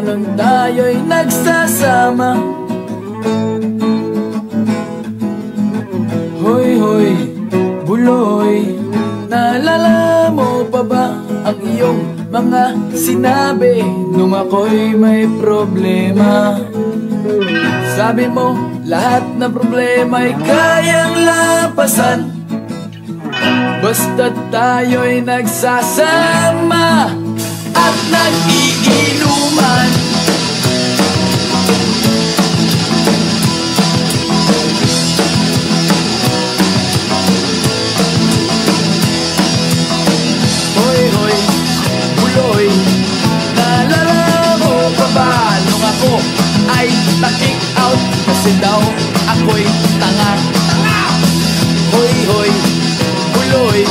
nung tayo'y nagsasama. Hoy, hoy, buloy, naalala mo pa ba ang iyong mga sinabi nung ako'y may problema? Sabi mo, lahat ng problema'y kayang lampasan basta't tayo'y nagsasama at nag-iinuman. Hoy, hoy, buloy, naalala mo pa ba nung ako ay na-kick out kasi daw ako'y tanga? Hoy, hoy, buloy,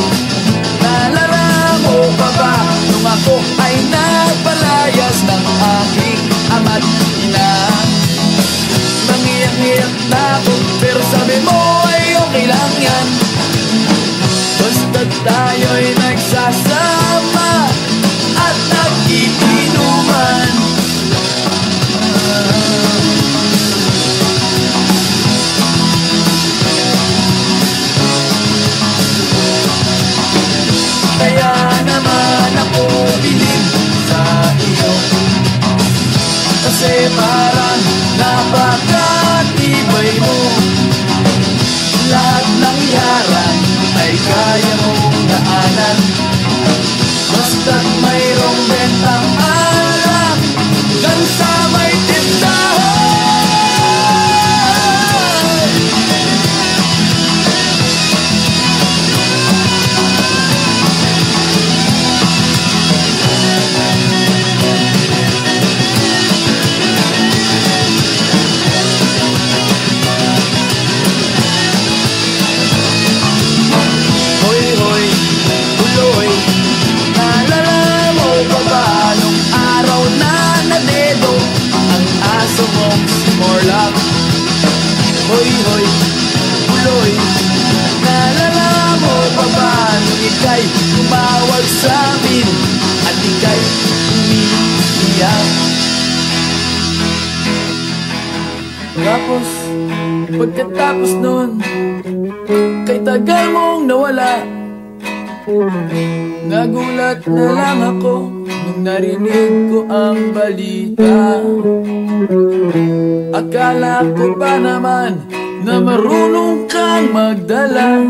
naalala mo pa ba nung ako ay nagpalayas ng aking ama't ina? Nangiyak-ngiyak na ako pero sabi mo ay okay lang yan basta't tayo'y nagsasama at nag-iinuman. Kaya naman ako bilib sa iyo kasi parang napakatibay mo. Lahat ng yaran ay kaya mong daanan basta't mayroong bentang alak dyan sa may tindahan. Hoy, hoy, buloy, naalala mo pa ba nung ika'y tumawag sa'min at ika'y umiiyak? Tapos, pagkatapos nun, kay tagal mong nawala. Nagulat na lang ako nung narinig ko ang balita. Akala ko pa naman na marunong kang magdala.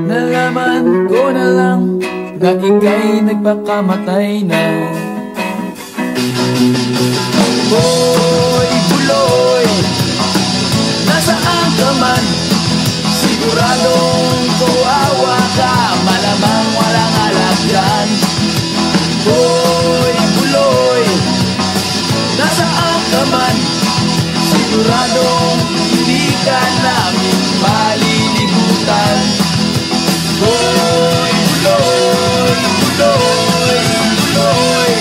Nalaman ko na lang na ika'y nagpakamatay na. Hoy, buloy, nasaan ka man? Siguradong kawawa ka, malamang walang alak dyan. Hoy, buloy, nasaan ka man? Siguradong hindi ka namin malilimutan. Hoy, buloy, buloy, buloy,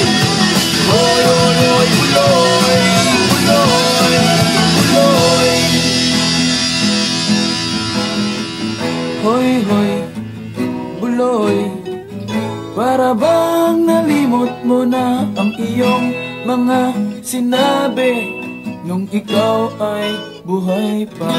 hoy, hoy, hoy, buloy, buloy, buloy. Hoy, hoy, buloy, para bang nalimot mo na ang iyong mga sinabi nung ikaw ay buhay pa?